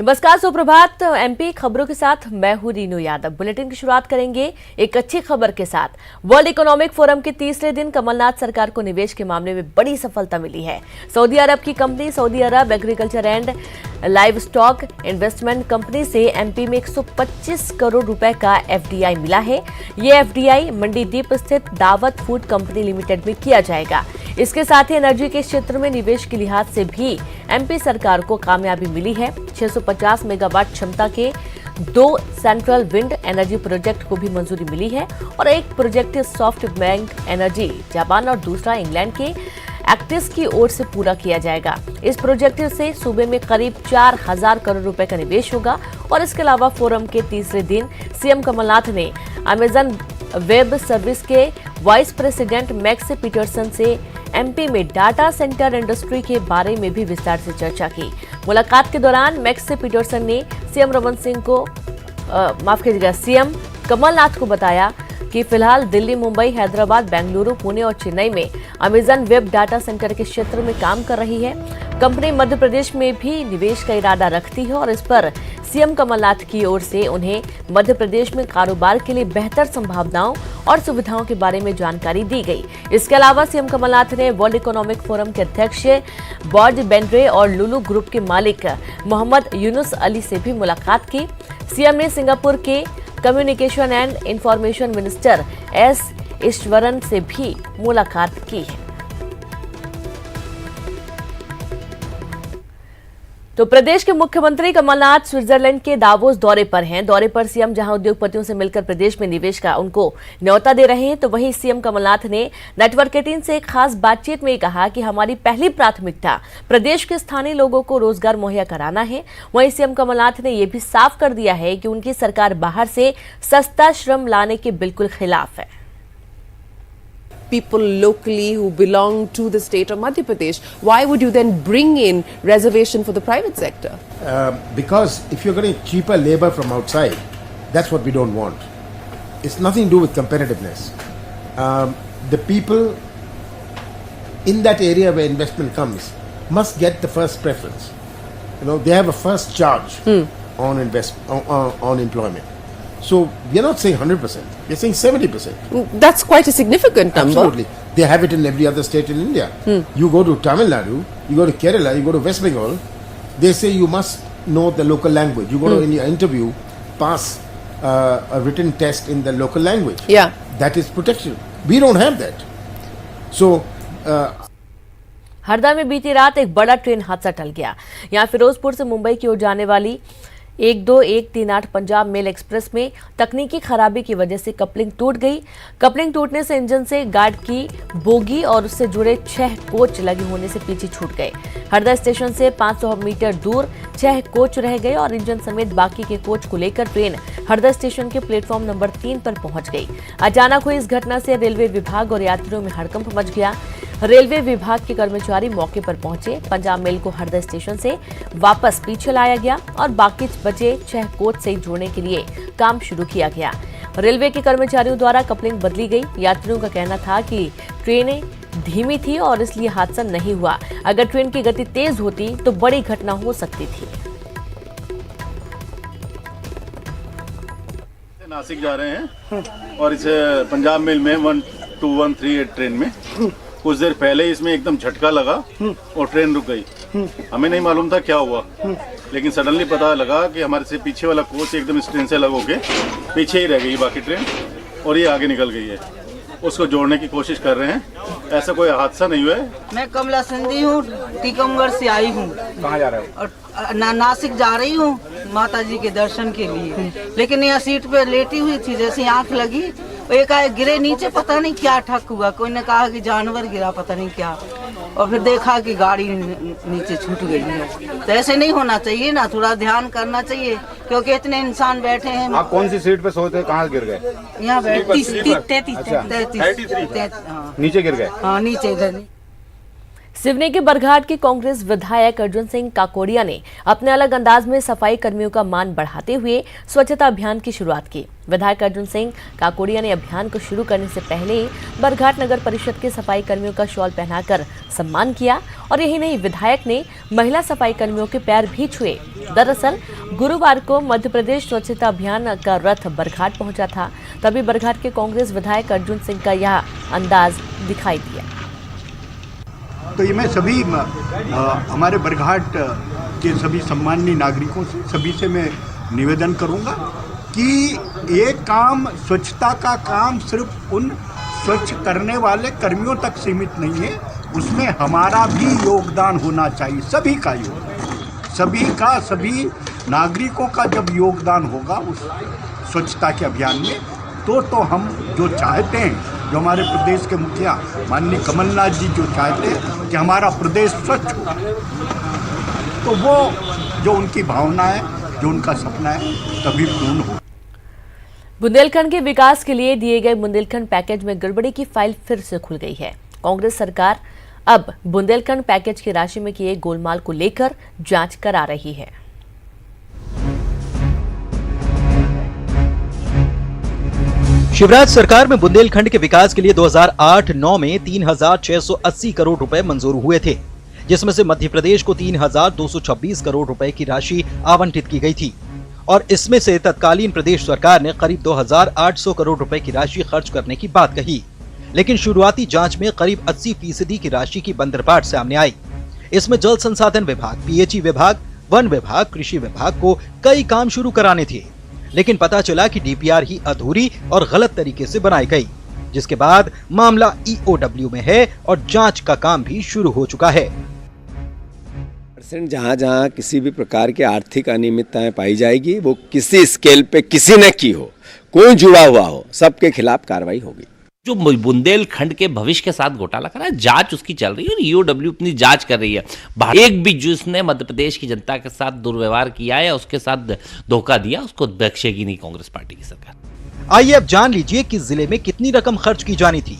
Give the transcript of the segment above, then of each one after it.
नमस्कार, सुप्रभात। एमपी खबरों के साथ मैं हूं रीनू यादव। बुलेटिन की शुरुआत करेंगे एक अच्छी खबर के साथ। वर्ल्ड इकोनॉमिक फोरम के तीसरे दिन कमलनाथ सरकार को निवेश के मामले में बड़ी सफलता मिली है। सऊदी अरब की company Saudi Arab agriculture and live stock investment company से एमपी में 125 करोड़ रुपए का एफडीआई मिला है। ये एफडीआई मंडीदीप स्थित दावत फूड कंपनी लिमिटेड में किया जाएगा। इसके साथ ही एनर्जी के क्षेत्र में निवेश के लिहाज से भी एमपी सरकार को कामयाबी मिली है। 650 मेगावाट क्षमता के 2 सेंट्रल विंड एनर्जी प्रोजेक्ट को भी मंजूरी मिली है और एक project soft bank energy Japan और दूसरा इंग्लैंड के एक्टिस की ओर से पूरा किया जाएगा। इस प्रोजेक्ट से सूबे में करीब 4000 करोड़ रुपए का निवेश होगा। और इसके अलावा फोरम के तीसरे दिन सीएम कमलनाथ ने अमेजन वेब सर्विस के वाइस प्रेसिडेंट मैक्स पीटरसन से एमपी में डाटा सेंटर इंडस्ट्री के बारे में भी विस्तार से चर्चा की। मुलाकात के दौरान मैक्स पीटरसन ने सीएम कमलनाथ को बताया कि फिलहाल दिल्ली, मुंबई, हैदराबाद, बेंगलुरु, पुणे और चेन्नई में अमेजन वेब डाटा सेंटर के क्षेत्र में काम कर रही है। कंपनी मध्य प्रदेश में भी निवेश का इरादा रखती है और इस पर सीएम कमलनाथ की ओर से उन्हें मध्य प्रदेश में कारोबार के लिए बेहतर संभावनाओं और सुविधाओं के बारे में जानकारी दी गई। इसके अलावा सीएम कमलनाथ ने वर्ल्ड इकोनॉमिक फोरम के अध्यक्ष बॉर्ज बेंड्रे और लुलु ग्रुप के मालिक मोहम्मद यूनुस अली से भी मुलाकात की। सीएम ने सिंगापुर के communication and information minister S Eswaran से भी मुलाकात की है। तो प्रदेश के मुख्यमंत्री कमलनाथ स्विट्जरलैंड के दावोस दौरे पर हैं। दौरे पर सीएम जहां उद्योगपतियों से मिलकर प्रदेश में निवेश का उनको न्योता दे रहे हैं, तो वहीं सीएम कमलनाथ ने नेटवर्क 18 से एक खास बातचीत में कहा कि हमारी पहली प्राथमिकता प्रदेश के स्थानीय लोगों को रोजगार मुहैया कराना है। वहीं सीएम कमलनाथ ने यह भी साफ कर दिया है कि उनकी सरकार बाहर से सस्ता श्रम लाने के बिल्कुल खिलाफ है। People locally who belong to the state of Madhya Pradesh, why would you then bring in reservation for the private sector? Because if you're getting cheaper labor from outside, that's what we don't want. It's nothing to do with competitiveness. The people in that area where investment comes must get the first preference. You know, they have a first charge on employment. So we are not saying 100%. We are saying 70%. That's quite a significant number. Absolutely. They have it in every other state in India. You go to Tamil Nadu, you go to Kerala, you go to West Bengal, they say you must know the local language. You go to any interview, pass a written test in the local language. Yeah. That is protection. We don't have that. So Harda में बीती रात एक बड़ा train हादसा टल गया। यहाँ फिरोजपुर से मुंबई की ओर जाने वाली 12138 पंजाब मेल एक्सप्रेस में तकनीकी खराबी की वजह से कपलिंग टूट गई। कपलिंग टूटने से इंजन से गार्ड की बोगी और उससे जुड़े 6 कोच लगे होने से पीछे छूट गए। हरदा स्टेशन से 500 मीटर दूर 6 कोच रह गए और इंजन समेत बाकी के कोच को लेकर ट्रेन हरदा स्टेशन के प्लेटफॉर्म नंबर 3 पर पहुंच गई। अचानक हुई इस घटना से रेलवे विभाग और यात्रियों में हड़कंप मच गया। रेलवे विभाग के कर्मचारी मौके पर पहुंचे। पंजाब मेल को हरदा स्टेशन से वापस पीछे लाया गया और बाकी बचे 6 कोच से जोड़ने के लिए काम शुरू किया गया। रेलवे के कर्मचारियों द्वारा कपलिंग बदली गई। यात्रियों का कहना था कि ट्रेनें धीमी थी और इसलिए हादसा नहीं हुआ। अगर ट्रेन की गति तेज होती तो बड़ी घटना हो सकती थी। नासिक जा रहे हैं और इस पंजाब मेल में 12138 ट्रेन में कुछ देर पहले इसमें एकदम झटका लगा और ट्रेन रुक गई। हमें नहीं मालूम था क्या हुआ, लेकिन सडनली पता लगा कि हमारे से पीछे वाला कोच एकदम इस ट्रेन से अलग होके पीछे ही रह गई बाकी ट्रेन और ये आगे निकल गई है। उसको जोड़ने की कोशिश कर रहे हैं। ऐसा कोई हादसा नहीं हुआ है। मैं कमला सिंधी हूँ, टीकमगढ़ से आई हूँ। कहाँ जा रहे हो? और नासिक जा रही हूँ माता जी के दर्शन के लिए। लेकिन यहाँ सीट पे लेटी हुई थी, जैसे आंख लगी एक आए गिरे नीचे, पता नहीं क्या ठक हुआ। कोई ने कहा कि जानवर गिरा, पता नहीं क्या, और फिर देखा कि गाड़ी नीचे छूट गई है। तो ऐसे नहीं होना चाहिए ना, थोड़ा ध्यान करना चाहिए क्योंकि इतने इंसान बैठे हैं। आप कौन सी सीट पे सोते, कहाँ गिर गए? यहाँ 33 नीचे गिर गए। हाँ, नीचे इधर। सिवनी के बरघाट के कांग्रेस विधायक अर्जुन सिंह काकोड़िया ने अपने अलग अंदाज में सफाई कर्मियों का मान बढ़ाते हुए स्वच्छता अभियान की शुरुआत की। विधायक अर्जुन सिंह काकोड़िया ने अभियान को शुरू करने से पहले ही बरघाट नगर परिषद के सफाई कर्मियों का शॉल पहनाकर सम्मान किया और यही नहीं, विधायक ने महिला सफाई कर्मियों के पैर भी छुए। दरअसल गुरुवार को मध्य प्रदेश स्वच्छता अभियान का रथ बरघाट पहुंचा था। तभी बरघाट के कांग्रेस विधायक अर्जुन सिंह का यह अंदाज दिखाई दिया। तो ये मैं सभी हमारे बरघाट के सभी सम्माननीय नागरिकों से, सभी से मैं निवेदन करूंगा कि ये काम, स्वच्छता का काम सिर्फ उन स्वच्छ करने वाले कर्मियों तक सीमित नहीं है, उसमें हमारा भी योगदान होना चाहिए, सभी का योगदान, सभी नागरिकों का जब योगदान होगा उस स्वच्छता के अभियान में, तो हम जो चाहते हैं, जो हमारे प्रदेश के मुखिया माननीय कमलनाथ जी जो चाहते हैं कि हमारा प्रदेश स्वच्छ हो, तो वो जो उनकी भावना है, जो उनका सपना है, तभी पूर्ण हो। बुंदेलखंड के विकास के लिए दिए गए बुंदेलखंड पैकेज में गड़बड़ी की फाइल फिर से खुल गई है। कांग्रेस सरकार अब बुंदेलखंड पैकेज की राशि में किए गोलमाल को लेकर जांच करा रही है। शिवराज सरकार में बुंदेलखंड के विकास के लिए 2008-9 में 3,680 करोड़ रुपए मंजूर हुए थे, जिसमें से मध्य प्रदेश को 3,226 करोड़ रुपए की राशि आवंटित की गई थी और इसमें से तत्कालीन प्रदेश सरकार ने करीब 2,800 करोड़ रुपए की राशि खर्च करने की बात कही, लेकिन शुरुआती जांच में करीब 80% की राशि की बंदरबाट सामने आई। इसमें जल संसाधन विभाग, पीएचई विभाग, वन विभाग, कृषि विभाग को कई काम शुरू कराने थे, लेकिन पता चला कि डीपीआर ही अधूरी और गलत तरीके से बनाई गई, जिसके बाद मामला ईओडब्ल्यू में है और जांच का काम भी शुरू हो चुका है। जहाँ जहाँ किसी भी प्रकार की आर्थिक अनियमितताएं पाई जाएगी, वो किसी स्केल पे किसी ने की हो, कोई जुड़ा हुआ हो, सबके खिलाफ कार्रवाई होगी। जो बुंदेलखंड के भविष्य के साथ घोटाला करा है, जांच उसकी चल रही है और ईओडब्ल्यू अपनी जांच कर रही है। एक भी जिसने मध्य प्रदेश की जनता के साथ दुर्व्यवहार किया है, उसके साथ धोखा दिया, उसको बख्शेगी नहीं कांग्रेस पार्टी की सरकार। आइए अब जान लीजिए कि जिले में कितनी रकम खर्च की जानी थी।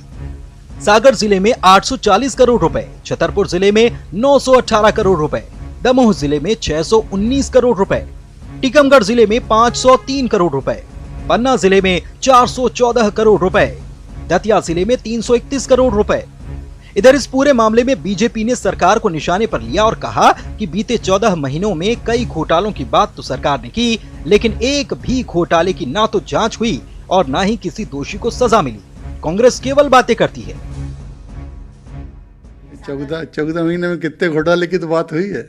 सागर जिले में 840 करोड़ रुपए, छतरपुर जिले में 918 करोड़ रुपए, दमोह जिले में 619 करोड़ रुपए, टीकमगढ़ जिले में 503 करोड़ रुपए, पन्ना जिले में 414 करोड़ रुपए, दतिया जिले में 331 करोड़ रुपए। इधर इस पूरे मामले में बीजेपी ने सरकार को निशाने पर लिया और कहा कि बीते 14 महीनों में कई घोटालों की बात तो सरकार ने की, लेकिन एक भी घोटाले की ना तो जांच हुई और ना ही किसी दोषी को सजा मिली। कांग्रेस केवल बातें करती है। 14 महीने में कितने घोटाले की तो बात हुई है,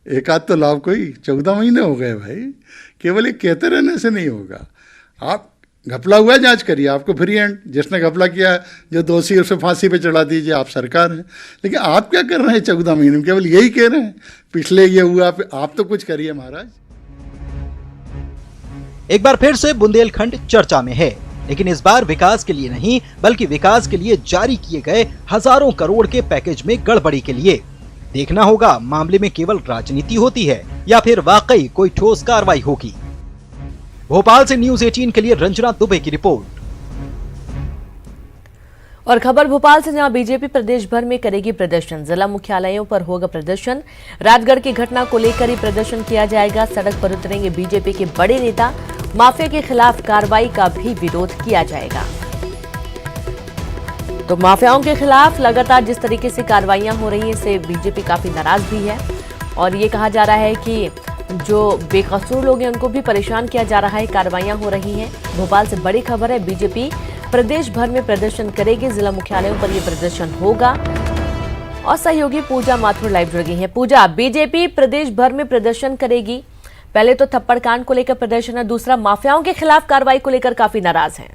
एक आध तो लाभ कोई 14 महीने हो गए भाई। केवल एक कहते रहने से नहीं होगा। आप घपला हुआ जांच करिए, आपको फ्री हैंड, जिसने घपला किया जो दोषी उसे फांसी पे चढ़ा दीजिए, आप सरकार हैं। लेकिन आप क्या कर रहे हैं 14 महीने में? केवल यही कह रहे हैं पिछले ये हुआ, आप तो कुछ करिए महाराज। एक बार फिर से बुंदेलखंड चर्चा में है, लेकिन इस बार विकास के लिए नहीं बल्कि विकास के लिए जारी किए गए हजारों करोड़ के पैकेज में गड़बड़ी के लिए। देखना होगा मामले में केवल राजनीति होती है या फिर वाकई कोई ठोस कार्रवाई होगी। भोपाल से न्यूज़ 18 के लिए रंजना दुबे की रिपोर्ट। और खबर भोपाल से, जहां बीजेपी प्रदेश भर में करेगी प्रदर्शन। जिला मुख्यालयों पर होगा प्रदर्शन। राजगढ़ की घटना को लेकर ही प्रदर्शन किया जाएगा। सड़क पर उतरेंगे बीजेपी के बड़े नेता। माफिया के खिलाफ कार्रवाई का भी विरोध किया जाएगा। तो माफियाओं के खिलाफ लगातार जिस तरीके से कार्रवाइयां हो रही हैं, इससे बीजेपी काफी नाराज भी है और ये कहा जा रहा है कि जो बेकसूर लोग हैं उनको भी परेशान किया जा रहा है। कार्रवाइयां हो रही हैं। भोपाल से बड़ी खबर है, बीजेपी प्रदेश भर में प्रदर्शन करेगी। जिला मुख्यालयों पर यह प्रदर्शन होगा। और सहयोगी पूजा माथुर लाइव जुड़ गई है। पूजा, बीजेपी प्रदेश भर में प्रदर्शन करेगी। पहले तो थप्पड़ कांड को लेकर प्रदर्शन है, दूसरा माफियाओं के खिलाफ कार्रवाई को लेकर काफी नाराज हैं।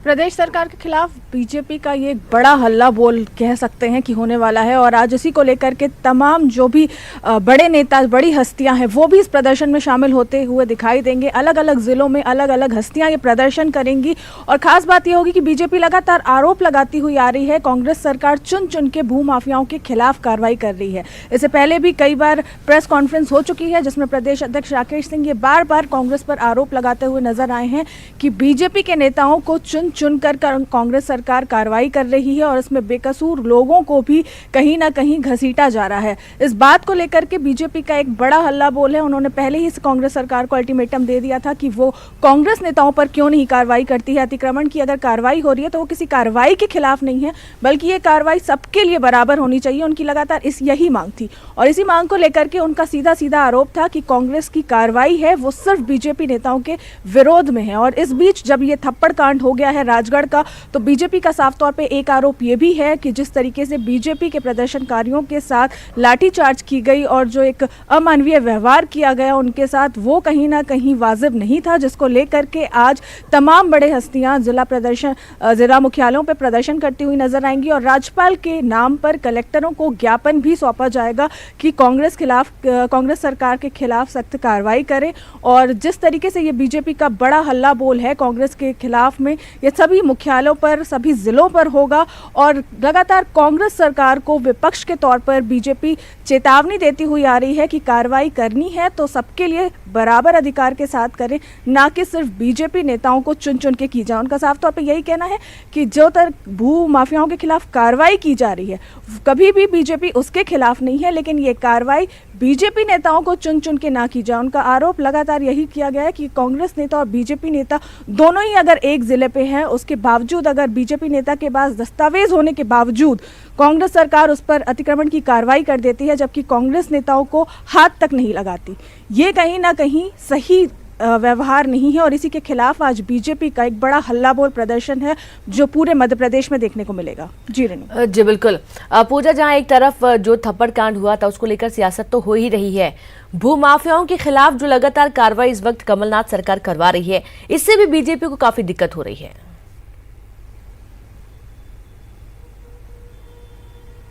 प्रदेश सरकार के खिलाफ बीजेपी का ये एक बड़ा हल्ला बोल कह सकते हैं कि होने वाला है और आज इसी को लेकर के तमाम जो भी बड़े नेता, बड़ी हस्तियां हैं, वो भी इस प्रदर्शन में शामिल होते हुए दिखाई देंगे। अलग अलग जिलों में अलग अलग हस्तियां ये प्रदर्शन करेंगी और खास बात ये होगी कि बीजेपी लगातार आरोप लगाती हुई आ रही है कांग्रेस सरकार चुन चुन के भू माफियाओं के खिलाफ कार्रवाई कर रही है। इससे पहले भी कई बार प्रेस कॉन्फ्रेंस हो चुकी है जिसमें प्रदेश अध्यक्ष राकेश सिंह ये बार बार कांग्रेस पर आरोप लगाते हुए नजर आए हैं कि बीजेपी के नेताओं को चुन चुनकर कांग्रेस सरकार कार्रवाई कर रही है और इसमें बेकसूर लोगों को भी कहीं ना कहीं घसीटा जा रहा है। इस बात को लेकर के बीजेपी का एक बड़ा हल्ला बोल है। उन्होंने पहले ही कांग्रेस सरकार को अल्टीमेटम दे दिया था कि वो कांग्रेस नेताओं पर क्यों नहीं कार्रवाई करती है। अतिक्रमण की अगर कार्रवाई हो रही है तो वो किसी कार्रवाई के खिलाफ नहीं है, बल्कि ये कार्रवाई सबके लिए बराबर होनी चाहिए। उनकी लगातार यही मांग थी और इसी मांग को लेकर के उनका सीधा सीधा आरोप था कि कांग्रेस की कार्रवाई है वो सिर्फ बीजेपी नेताओं के विरोध में है। और इस बीच जब ये थप्पड़ कांड हो गया है राजगढ़ का, तो बीजेपी का साफ तौर पे एक आरोप ये भी है कि जिस तरीके से बीजेपी के प्रदर्शनकारियों के साथ लाठीचार्ज की गई और जो एक अमानवीय व्यवहार किया गया उनके साथ, वो कहीं ना कहीं वाजिब नहीं था, जिसको लेकर के आज तमाम बड़े हस्तियां जिला मुख्यालयों पर प्रदर्शन करती हुई नजर आएंगी और राज्यपाल के नाम पर कलेक्टरों को ज्ञापन भी सौंपा जाएगा कि कांग्रेस सरकार के खिलाफ सख्त कार्रवाई करे। और जिस तरीके से ये बीजेपी का बड़ा हल्ला बोल है कांग्रेस के खिलाफ में, ये सभी मुख्यालयों पर, सभी जिलों पर होगा और लगातार कांग्रेस सरकार को विपक्ष के तौर पर बीजेपी चेतावनी देती हुई आ रही है कि कार्रवाई करनी है तो सबके लिए बराबर अधिकार के साथ करें, ना कि सिर्फ बीजेपी नेताओं को चुन चुन के की जाए। उनका साफ तौर पर यही कहना है कि जो भू माफियाओं के खिलाफ कार्रवाई की जा रही है कभी भी बीजेपी उसके खिलाफ नहीं है, लेकिन ये कार्रवाई बीजेपी नेताओं को चुन चुन के ना की जाए। उनका आरोप लगातार यही किया गया है कि कांग्रेस नेता और बीजेपी नेता दोनों ही अगर एक जिले पे हैं, उसके बावजूद अगर बीजेपी नेता के पास दस्तावेज होने के बावजूद कांग्रेस सरकार उस पर अतिक्रमण की कार्रवाई कर देती है, जबकि कांग्रेस नेताओं को हाथ तक नहीं लगाती। ये कहीं ना कहीं सही व्यवहार नहीं है और इसी के खिलाफ आज बीजेपी का एक बड़ा हल्ला बोल प्रदर्शन है जो पूरे मध्य प्रदेश में देखने को मिलेगा। जी रेणु। जी बिल्कुल पूजा, जहां एक तरफ जो थप्पड़ कांड हुआ था उसको लेकर सियासत तो हो ही रही है, भूमाफियाओं के खिलाफ जो लगातार कार्रवाई इस वक्त कमलनाथ सरकार करवा रही है, इससे भी बीजेपी को काफी दिक्कत हो रही है।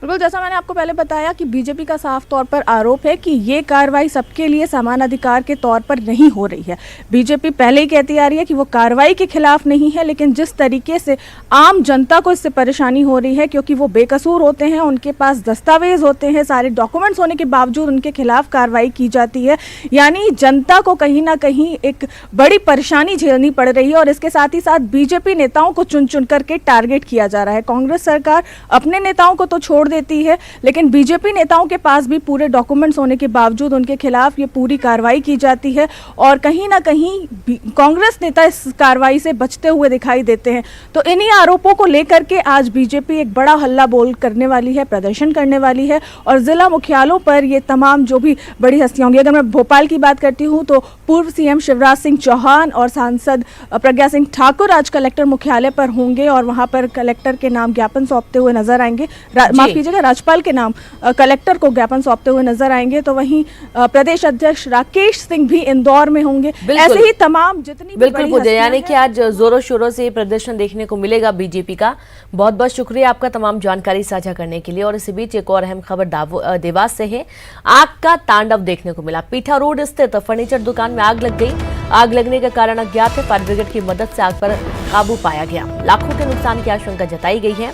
बिल्कुल, जैसा मैंने आपको पहले बताया कि बीजेपी का साफ तौर पर आरोप है कि ये कार्रवाई सबके लिए समान अधिकार के तौर पर नहीं हो रही है। बीजेपी पहले ही कहती आ रही है कि वो कार्रवाई के खिलाफ नहीं है, लेकिन जिस तरीके से आम जनता को इससे परेशानी हो रही है क्योंकि वो बेकसूर होते हैं, उनके पास दस्तावेज होते हैं, सारे डॉक्यूमेंट्स होने के बावजूद उनके खिलाफ कार्रवाई की जाती है, यानी जनता को कहीं ना कहीं एक बड़ी परेशानी झेलनी पड़ रही है। और इसके साथ ही साथ बीजेपी नेताओं को चुन चुन करके टारगेट किया जा रहा है। कांग्रेस सरकार अपने नेताओं को तो छोड़ देती है, लेकिन बीजेपी नेताओं के पास भी पूरे डॉक्यूमेंट्स होने के बावजूद उनके खिलाफ ये पूरी कार्रवाई की जाती है और कहीं ना कहीं कांग्रेस नेता इस कार्रवाई से बचते हुए दिखाई देते हैं। तो इन्हीं आरोपों को लेकर के आज बीजेपी एक बड़ा हल्ला बोल करने वाली है, प्रदर्शन करने वाली है और जिला मुख्यालयों पर ये तमाम जो भी बड़ी हस्तियां होंगी। अगर मैं भोपाल की बात करती हूँ तो पूर्व सीएम शिवराज सिंह चौहान और सांसद प्रज्ञा सिंह ठाकुर आज कलेक्टर मुख्यालय पर होंगे और वहां पर कलेक्टर के नाम ज्ञापन सौंपते हुए नजर आएंगे। माफ कीजिएगा, राज्यपाल के नाम कलेक्टर को ज्ञापन सौंपते हुए नजर आएंगे। तो वहीं प्रदेश अध्यक्ष राकेश सिंह भी इंदौर में होंगे। ऐसे ही तमाम जितनी बिल्कुल पूजा, यानी कि आज जोरों शोरों से प्रदर्शन देखने को मिलेगा बीजेपी का। बहुत बहुत शुक्रिया आपका तमाम जानकारी साझा करने के लिए। और इसी बीच एक और अहम खबर देवास से है। आग का तांडव देखने को मिला। पीठा रोड स्थित फर्नीचर दुकान में आग लग गई। आग लगने का कारण अज्ञात है। फायर ब्रिगेड की मदद से आग पर काबू पाया गया। लाखों के नुकसान की आशंका जताई गई है।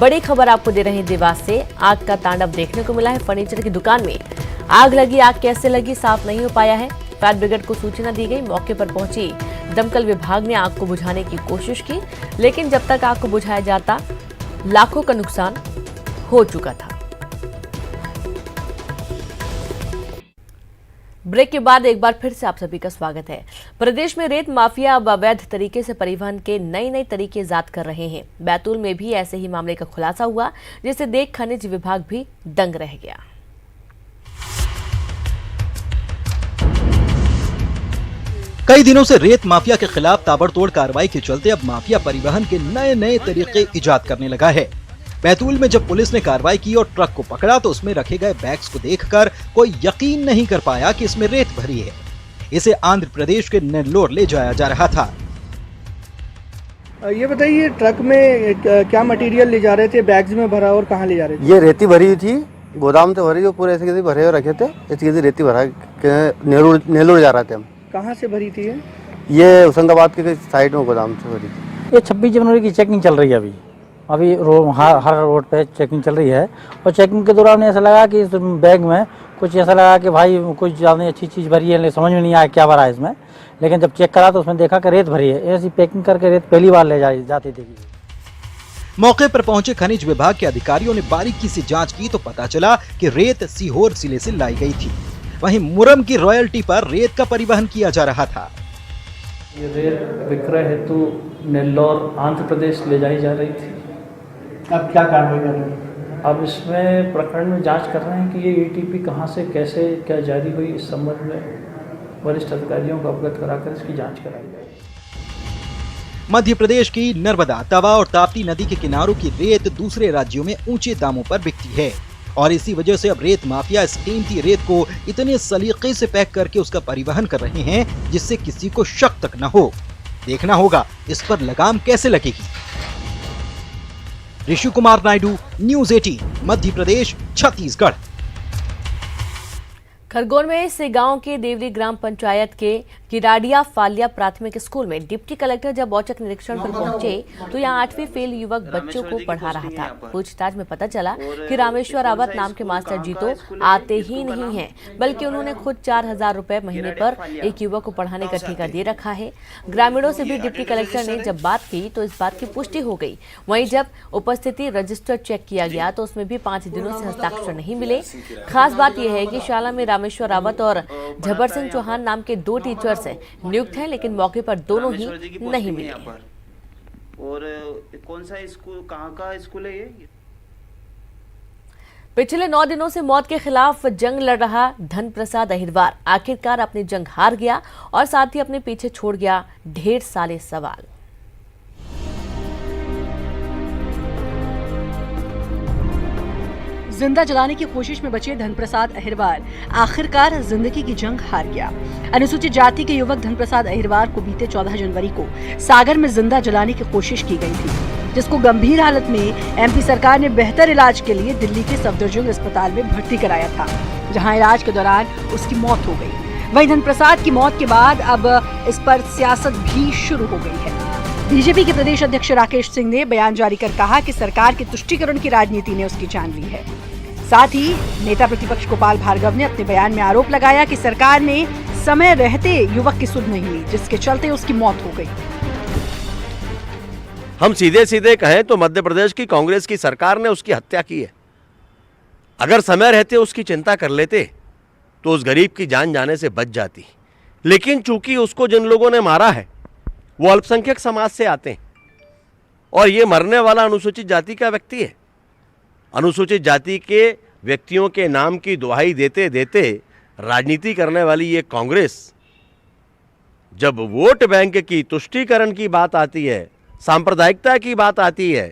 बड़ी खबर आपको दे रहे हैं देवास से। आग का तांडव देखने को मिला है। फर्नीचर की दुकान में आग लगी। आग कैसे लगी साफ नहीं हो पाया है। फायर ब्रिगेड को सूचना दी गई। मौके पर पहुंची दमकल विभाग ने आग को बुझाने की कोशिश की, लेकिन जब तक आग को बुझाया जाता लाखों का नुकसान हो चुका था। ब्रेक के बाद एक बार फिर से आप सभी का स्वागत है। प्रदेश में रेत माफिया अब अवैध तरीके से परिवहन के नए तरीके ईजाद कर रहे हैं। बैतूल में भी ऐसे ही मामले का खुलासा हुआ, जिसे देख खनिज विभाग भी दंग रह गया। कई दिनों से रेत माफिया के खिलाफ ताबड़तोड़ कार्रवाई के चलते अब माफिया परिवहन के नए तरीके इजाद करने लगा है। बैतूल में जब पुलिस ने कार्रवाई की और ट्रक को पकड़ा तो उसमें रखे गए बैग्स को देखकर कोई यकीन नहीं कर पाया कि इसमें रेत भरी है। इसे आंध्र प्रदेश के नेल्लोर ले जाया जा रहा था। ये बताइए, ट्रक में क्या मटेरियल ले जा रहे थे, बैग्स में भरा और कहाँ ले जा रहे थे? ये रेती भरी हुई थी, गोदाम से भरी, जो पूरे ऐसे किसी भरे हुए रखे थे। ऐसी रेती भरा के नेल्लोर जा रहे थे हम। कहाँ से भरी थी ये होशंगाबाद के साइड में गोदाम से भरी थी। ये 26 जनवरी की चेकिंग चल रही है अभी। अभी हर रोड पे चेकिंग चल रही है और चेकिंग के दौरान ऐसा लगा कि इस बैग में कुछ ऐसा लगा कि भाई कुछ ज़्यादा अच्छी चीज़ भरी है, समझ में नहीं आया क्या भरा है इसमें। लेकिन जब चेक करा तो उसमें देखा कि रेत भरी है। ऐसी पैकिंग करके रेत पहली बार ले जाती थी। मौके पर पहुंचे खनिज विभाग के अधिकारियों ने बारीकी से जांच की तो पता चला कि रेत सीहोर जिले से लाई गई थी। वहीं मुरम की रॉयल्टी पर रेत का परिवहन किया जा रहा था। ये रेत विक्रय हेतु नेल्लौर आंध्र प्रदेश ले जाई जा रही थी। अब क्या कार्रवाई कर रहे हैं? अब इसमें प्रकरण में जांच कर रहे हैं कि ये ईटीपी कहां से कैसे क्या जारी हुई, इस संबंध में वरिष्ठ अधिकारियों को अवगत कराकर इसकी जांच कराई जाएगी। मध्य प्रदेश की नर्मदा, तवा और ताप्ती नदी के किनारों की रेत दूसरे राज्यों में ऊंचे दामों पर बिकती है और इसी वजह से अब रेत माफिया इस कीमती रेत को इतने सलीके से पैक करके उसका परिवहन कर रहे हैं जिससे किसी को शक तक न हो। देखना होगा इस पर लगाम कैसे लगेगी। ऋषि कुमार नायडू, न्यूज़ 18, मध्य प्रदेश, छत्तीसगढ़। खरगोन में से गांव के देवरी ग्राम पंचायत के किराडिया फालिया प्राथमिक स्कूल में डिप्टी कलेक्टर जब औचक निरीक्षण पर पहुंचे तो यहां 8वीं फेल युवक बच्चों को पढ़ा रहा था। पूछताछ में पता चला कि रामेश्वर रावत नाम के मास्टर जी तो आते ही नहीं हैं, बल्कि उन्होंने खुद 4000 रुपए महीने पर एक युवक को पढ़ाने का ठेका दे रखा है। ग्रामीणों से भी डिप्टी कलेक्टर ने जब बात की तो इस बात की पुष्टि हो गई। वहीं जब उपस्थिति रजिस्टर चेक किया गया तो उसमें भी 5 दिनों से हस्ताक्षर नहीं मिले। खास बात यह है कि शाला में रामेश्वर रावत और झबर सिंह चौहान नाम के 2 टीचर्स नियुक्त हैं, लेकिन मौके पर दोनों ही नहीं मिले। और कौन सा स्कूल, कहाँ का स्कूल है ये? पिछले 9 दिनों से मौत के खिलाफ जंग लड़ रहा धन प्रसाद अहिरवार आखिरकार अपनी जंग हार गया और साथ ही अपने पीछे छोड़ गया ढेर सारे सवाल। जिंदा जलाने की कोशिश में बचे धनप्रसाद अहिरवार आखिरकार जिंदगी की जंग हार गया। अनुसूचित जाति के युवक धनप्रसाद अहिरवार को बीते 14 जनवरी को सागर में जिंदा जलाने की कोशिश की गई थी, जिसको गंभीर हालत में एमपी सरकार ने बेहतर इलाज के लिए दिल्ली के सफदरजंग अस्पताल में भर्ती कराया था, जहां इलाज के दौरान उसकी मौत हो गई। वहीं धनप्रसाद की मौत के बाद अब इस पर सियासत भी शुरू हो गई है। बीजेपी के प्रदेश अध्यक्ष राकेश सिंह ने बयान जारी कर कहा कि सरकार की तुष्टीकरण की राजनीति ने उसकी जान ली है। साथ ही नेता प्रतिपक्ष गोपाल भार्गव ने अपने बयान में आरोप लगाया कि सरकार ने समय रहते युवक की सुध नहीं ली, जिसके चलते उसकी मौत हो गई। हम सीधे सीधे कहें तो मध्य प्रदेश की कांग्रेस की सरकार ने उसकी हत्या की है। अगर समय रहते उसकी चिंता कर लेते तो उस गरीब की जान जाने से बच जाती, लेकिन चूंकि उसको जिन लोगों ने मारा है वो अल्पसंख्यक समाज से आते हैं और ये मरने वाला अनुसूचित जाति का व्यक्ति है। अनुसूचित जाति के व्यक्तियों के नाम की दुहाई देते देते राजनीति करने वाली ये कांग्रेस, जब वोट बैंक की तुष्टीकरण की बात आती है, सांप्रदायिकता की बात आती है,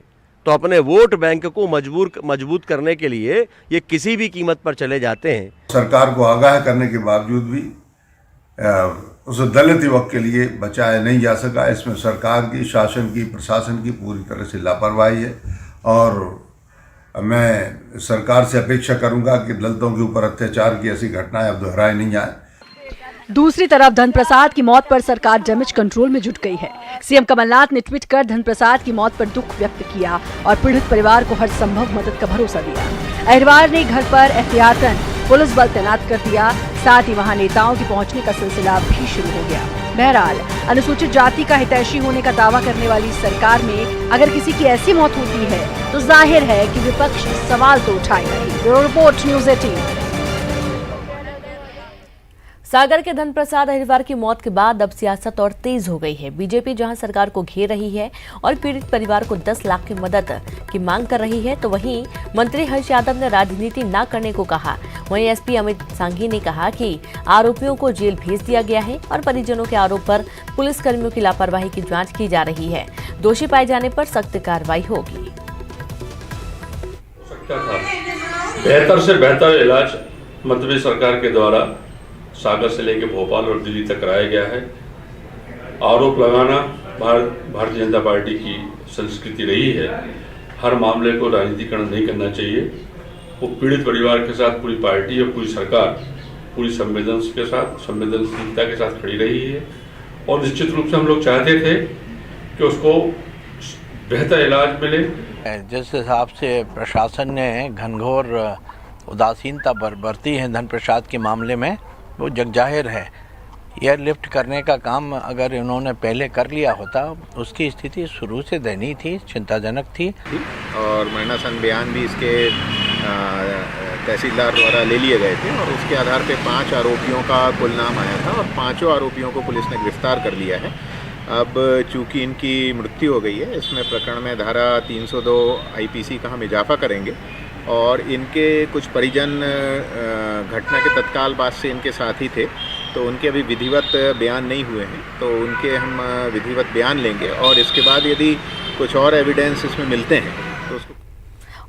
तो अपने वोट बैंक को मजबूत करने के लिए ये किसी भी कीमत पर चले जाते हैं। सरकार को आगाह करने के बावजूद भी उस दलित युवक के लिए बचाया नहीं जा सका। इसमें सरकार की, शासन की, प्रशासन की पूरी तरह से लापरवाही है और मैं सरकार से अपेक्षा करूंगा कि दलितों के ऊपर अत्याचार की ऐसी घटनाएं अब दोहराई नहीं आए। दूसरी तरफ धनप्रसाद की मौत पर सरकार डैमेज कंट्रोल में जुट गई है। सीएम कमलनाथ ने ट्वीट कर धनप्रसाद की मौत पर दुख व्यक्त किया और पीड़ित परिवार को हर संभव मदद का भरोसा दिया। अहिरवार ने घर पर एहतियातन पुलिस बल तैनात कर दिया, साथ ही वहां नेताओं के पहुंचने का सिलसिला भी शुरू हो गया। बहरहाल अनुसूचित जाति का हितैषी होने का दावा करने वाली सरकार में अगर किसी की ऐसी मौत होती है तो जाहिर है कि विपक्ष सवाल तो उठाएगा ही। Bureau report, news 18। सागर के धनप्रसाद अहिरवार की मौत के बाद अब सियासत और तेज हो गई है। बीजेपी जहां सरकार को घेर रही है और पीड़ित परिवार को 10 लाख की मदद की मांग कर रही है, तो वहीं मंत्री हर्ष यादव ने राजनीति न करने को कहा। वहीं एसपी अमित सांघी ने कहा कि आरोपियों को जेल भेज दिया गया है और परिजनों के आरोप पर पुलिसकर्मियों की लापरवाही की जांच की जा रही है। दोषी पाए जाने पर सख्त कार्रवाई होगी। बेहतर से बेहतर इलाज मध्य प्रदेश सरकार के द्वारा सागर से लेकर भोपाल और दिल्ली तक कराया गया है। आरोप लगाना भारतीय जनता पार्टी की संस्कृति रही है। हर मामले को राजनीतिकरण नहीं करना चाहिए। वो पीड़ित परिवार के साथ पूरी पार्टी और पूरी सरकार पूरी संवेदनशीलता के साथ खड़ी रही है और निश्चित रूप से हम लोग चाहते थे कि उसको बेहतर इलाज मिले जिस हिसाब से प्रशासन ने घनघोर उदासीनता बरती है धन प्रसाद के मामले में, वो जगजाहिर है। एयरलिफ्ट करने का काम अगर इन्होंने पहले कर लिया होता, उसकी स्थिति शुरू से दयनीय थी, चिंताजनक थी। और मरणासन बयान भी इसके तहसीलदार द्वारा ले लिए गए थे और उसके आधार पे 5 आरोपियों का कुल नाम आया था और 5 आरोपियों को पुलिस ने गिरफ्तार कर लिया है। अब चूंकि इनकी मृत्यु हो गई है, इसमें प्रकरण में धारा 302 IPC का हम इजाफा करेंगे और इनके कुछ परिजन घटना के तत्काल बाद से इनके साथ ही थे, तो उनके अभी विधिवत बयान नहीं हुए हैं, तो उनके हम विधिवत बयान लेंगे और इसके बाद यदि कुछ और एविडेंस इसमें मिलते हैं तो उसको।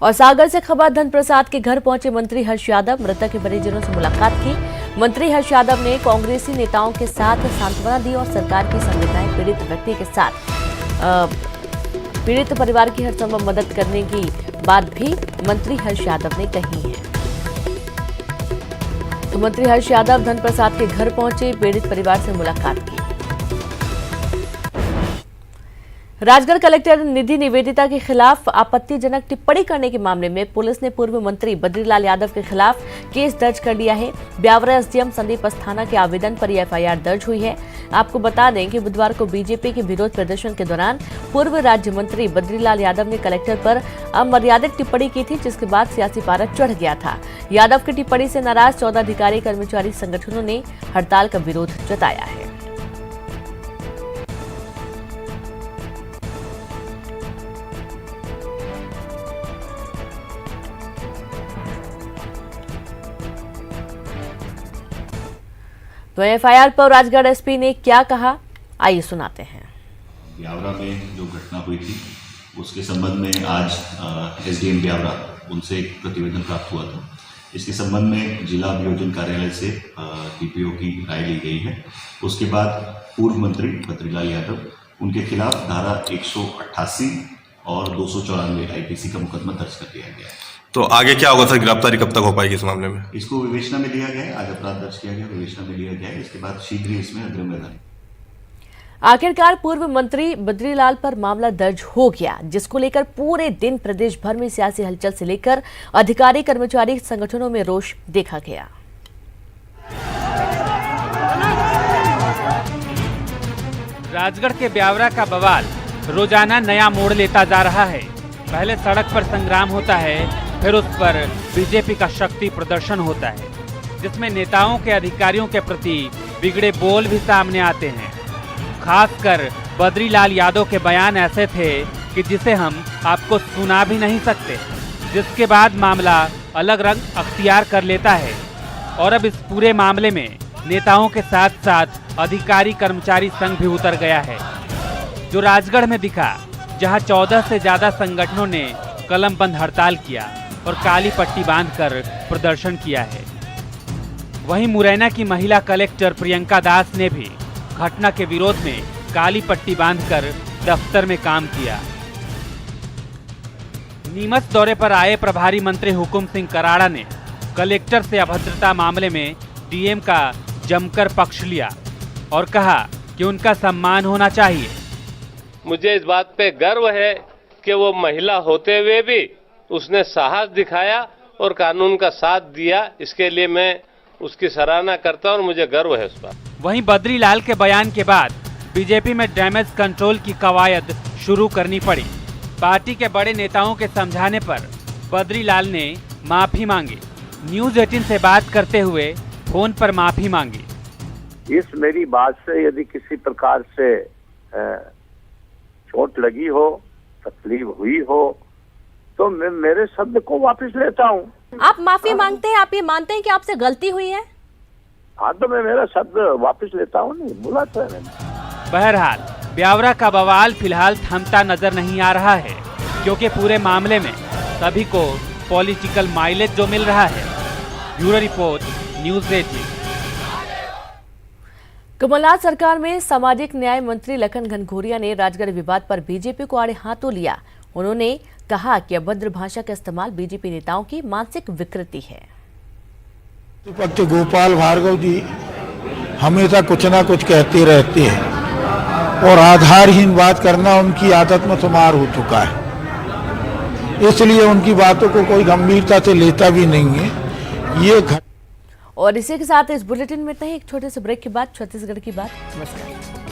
और सागर से खबर, धन प्रसाद के घर पहुंचे मंत्री हर्ष यादव, मृतक के परिजनों से मुलाकात की। मंत्री हर्ष यादव ने कांग्रेसी नेताओं के साथ सांत्वना दी और सरकार की संवेदनाएं पीड़ित व्यक्ति के साथ पीड़ित परिवार की हर संभव मदद करने की बात भी मंत्री हर्ष यादव ने कही है। तो मंत्री हर्ष यादव धन प्रसाद के घर पहुंचे, पीड़ित परिवार से मुलाकात की। राजगढ़ कलेक्टर निधि निवेदिता के खिलाफ आपत्तिजनक टिप्पणी करने के मामले में पुलिस ने पूर्व मंत्री बद्रीलाल यादव के खिलाफ केस दर्ज कर लिया है। ब्यावरा SDM संदीप अस्थाना के आवेदन पर यह FIR दर्ज हुई है। आपको बता दें कि बुधवार को बीजेपी के विरोध प्रदर्शन के दौरान पूर्व राज्य मंत्री बद्रीलाल यादव ने कलेक्टर पर अमर्यादित टिप्पणी की थी, जिसके बाद सियासी पारा चढ़ गया था। यादव की टिप्पणी से नाराज 14 अधिकारी कर्मचारी संगठनों ने हड़ताल का विरोध जताया है। तो FIR पर राजगढ़ SP ने क्या कहा, आइए सुनाते हैं। ब्यावरा में जो घटना हुई थी उसके संबंध में आज SDM ब्यावरा उनसे एक प्रतिवेदन प्राप्त हुआ था। इसके संबंध में जिला अभियोजन कार्यालय से DPO की राय ली गई है। उसके बाद पूर्व मंत्री बद्रीलाल यादव, उनके खिलाफ धारा 188 और 294 IPC का मुकदमा दर्ज कर दिया गया है। तो आगे क्या होगा सर, गिरफ्तारी कब तक हो पाएगी इस मामले में? इसको विवेचना में लिया गया है, आज अपराध दर्ज किया गया, विवेचना में लिया गया है। इसके बाद शीघ्र ही इसमें अग्रिम मैदान। आखिरकार पूर्व मंत्री बद्रीलाल पर मामला दर्ज हो गया, जिसको लेकर पूरे दिन प्रदेश भर में सियासी हलचल से लेकर अधिकारी कर्मचारी संगठनों में रोष देखा गया। राजगढ़ के ब्यावरा का बवाल रोजाना नया मोड़ लेता जा रहा है। पहले सड़क पर संग्राम होता है, फिर उस पर बीजेपी का शक्ति प्रदर्शन होता है, जिसमें नेताओं के अधिकारियों के प्रति बिगड़े बोल भी सामने आते हैं। खासकर बद्रीलाल यादव के बयान ऐसे थे कि जिसे हम आपको सुना भी नहीं सकते, जिसके बाद मामला अलग रंग अख्तियार कर लेता है। और अब इस पूरे मामले में नेताओं के साथ साथ अधिकारी कर्मचारी संघ भी उतर गया है, जो राजगढ़ में दिखा, जहां 14 से ज्यादा संगठनों ने कलम बंद हड़ताल किया और काली पट्टी बांधकर प्रदर्शन किया है। वहीं मुरैना की महिला कलेक्टर प्रियंका दास ने भी घटना के विरोध में काली पट्टी बांधकर दफ्तर में काम किया। नीमच दौरे पर आए प्रभारी मंत्री हुकुम सिंह कराड़ा ने कलेक्टर से अभद्रता मामले में DM का जमकर पक्ष लिया और कहा कि उनका सम्मान होना चाहिए। मुझे इस बात पे गर्व है कि वो महिला होते हुए भी उसने साहस दिखाया और कानून का साथ दिया। इसके लिए मैं उसकी सराहना करता हूं और मुझे गर्व है उस पर। वहीं बद्रीलाल के बयान के बाद बीजेपी में डैमेज कंट्रोल की कवायद शुरू करनी पड़ी। पार्टी के बड़े नेताओं के समझाने पर बद्रीलाल ने माफी मांगी। न्यूज 18 से बात करते हुए फोन पर माफी मांगी। इस मेरी बात से यदि किसी प्रकार से चोट लगी हो, तकलीफ हुई हो, तो मैं मेरे शब्द को वापस लेता हूँ। आप माफी मांगते हैं, आप ये मानते हैं कि आपसे गलती हुई है? हाँ, तो मैं मेरा शब्द वापस लेता हूँ, नहीं बोला था मैंने। बहरहाल ब्यावरा का बवाल फिलहाल थमता नजर नहीं आ रहा है, क्योंकि पूरे मामले में सभी को पॉलिटिकल माइलेज जो मिल रहा है। Bureau report, news 18। कमलनाथ सरकार में सामाजिक न्याय मंत्री लखन घनघोरिया ने राजगढ़ विवाद पर बीजेपी को आड़े हाथों लिया। उन्होंने कहा कि अभद्र भाषा का इस्तेमाल बीजेपी नेताओं की मानसिक विकृति है। विपक्ष गोपाल भार्गव जी हमेशा कुछ ना कुछ कहते रहते हैं और आधारहीन बात करना उनकी आदत में शुमार हो चुका है। इसलिए उनकी बातों को कोई गंभीरता से लेता भी नहीं है। ये और इसी के साथ इस बुलेटिन में इतना ही। एक छोटे से ब्रेक के बाद छत्तीसगढ़ की बात। नमस्कार।